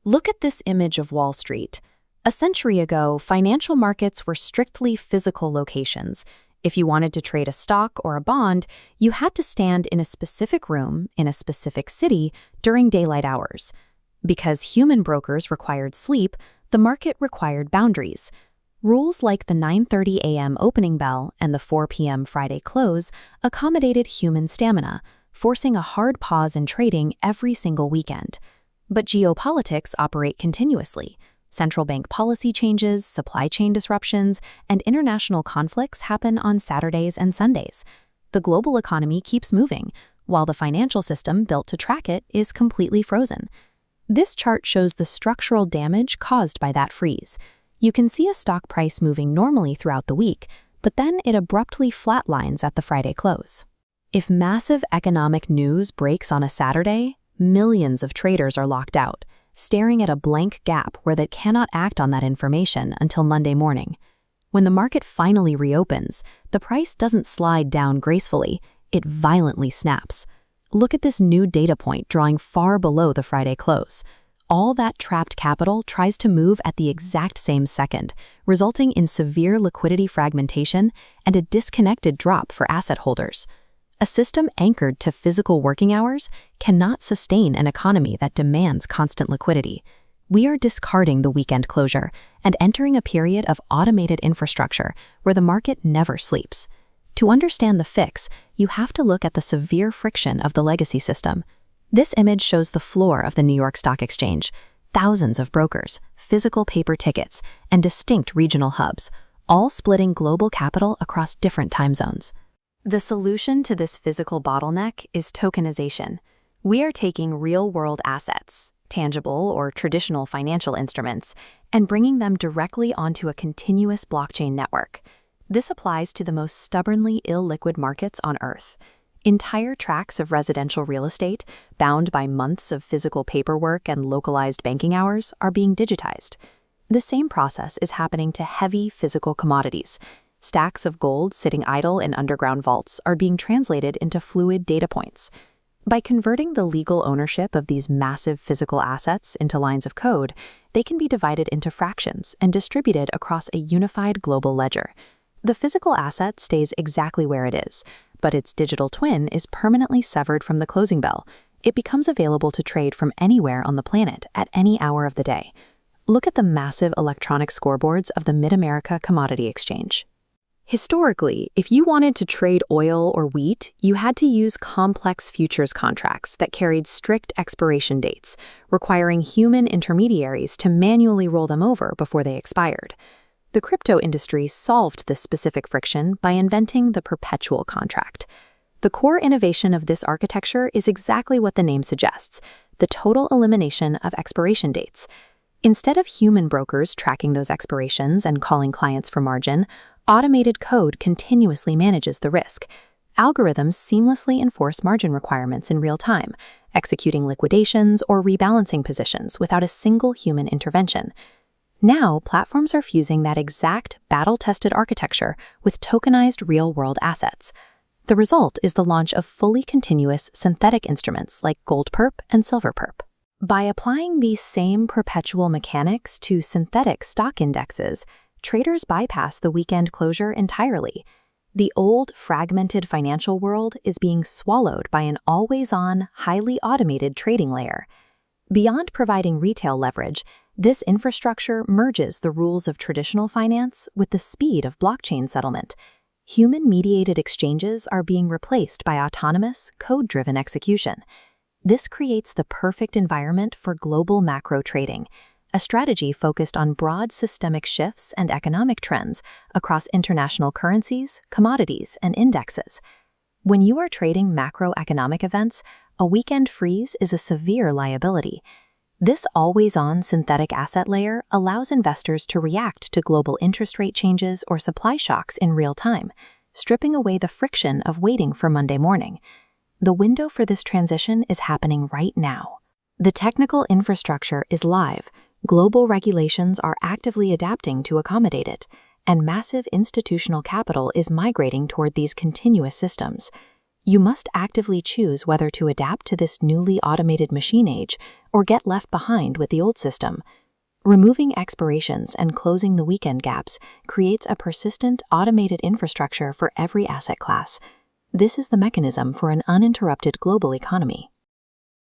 Look at this image of Wall Street. A century ago, financial markets were strictly physical locations. If you wanted to trade a stock or a bond, you had to stand in a specific room in a specific city during daylight hours. Because human brokers required sleep, the market required boundaries. Rules like the 9:30 a.m. opening bell and the 4 p.m. Friday close accommodated human stamina, forcing a hard pause in trading every single weekend. But geopolitics operate continuously. Central bank policy changes, supply chain disruptions, and international conflicts happen on Saturdays and Sundays. The global economy keeps moving, while the financial system built to track it is completely frozen. This chart shows the structural damage caused by that freeze. You can see a stock price moving normally throughout the week, but then it abruptly flatlines at the Friday close. If massive economic news breaks on a Saturday, millions of traders are locked out, staring at a blank gap where they cannot act on that information until Monday morning. When the market finally reopens, the price doesn't slide down gracefully, it violently snaps. Look at this new data point drawing far below the Friday close. All that trapped capital tries to move at the exact same second, resulting in severe liquidity fragmentation and a disconnected drop for asset holders. A system anchored to physical working hours cannot sustain an economy that demands constant liquidity. We are discarding the weekend closure and entering a period of automated infrastructure where the market never sleeps. To understand the fix, you have to look at the severe friction of the legacy system. This image shows the floor of the New York Stock Exchange, thousands of brokers, physical paper tickets, and distinct regional hubs, all splitting global capital across different time zones. The solution to this physical bottleneck is tokenization. We are taking real-world assets, tangible or traditional financial instruments, and bringing them directly onto a continuous blockchain network. This applies to the most stubbornly illiquid markets on Earth. Entire tracts of residential real estate, bound by months of physical paperwork and localized banking hours, are being digitized. The same process is happening to heavy physical commodities. Stacks of gold sitting idle in underground vaults are being translated into fluid data points. By converting the legal ownership of these massive physical assets into lines of code, they can be divided into fractions and distributed across a unified global ledger. The physical asset stays exactly where it is, but its digital twin is permanently severed from the closing bell. It becomes available to trade from anywhere on the planet at any hour of the day. Look at the massive electronic scoreboards of the Mid-America Commodity Exchange. Historically, if you wanted to trade oil or wheat, you had to use complex futures contracts that carried strict expiration dates, requiring human intermediaries to manually roll them over before they expired. The crypto industry solved this specific friction by inventing the Perpetual contract. The core innovation of this architecture is exactly what the name suggests: the total elimination of expiration dates. Instead of human brokers tracking those expirations and calling clients for margin, automated code continuously manages the risk. Algorithms seamlessly enforce margin requirements in real time, executing liquidations or rebalancing positions without a single human intervention. Now, platforms are fusing that exact battle-tested architecture with tokenized real-world assets. The result is the launch of fully continuous synthetic instruments like gold perp and silver perp. By applying these same perpetual mechanics to synthetic stock indexes, traders bypass the weekend closure entirely. The old, fragmented financial world is being swallowed by an always-on, highly automated trading layer. Beyond providing retail leverage, this infrastructure merges the rules of traditional finance with the speed of blockchain settlement. Human-mediated exchanges are being replaced by autonomous, code-driven execution. This creates the perfect environment for global macro trading, a strategy focused on broad systemic shifts and economic trends across international currencies, commodities, and indexes. When you are trading macroeconomic events, a weekend freeze is a severe liability. This always-on synthetic asset layer allows investors to react to global interest rate changes or supply shocks in real time, stripping away the friction of waiting for Monday morning. The window for this transition is happening right now. The technical infrastructure is live, global regulations are actively adapting to accommodate it, and massive institutional capital is migrating toward these continuous systems. You must actively choose whether to adapt to this newly automated machine age or get left behind with the old system. Removing expirations and closing the weekend gaps creates a persistent, automated infrastructure for every asset class. This is the mechanism for an uninterrupted global economy.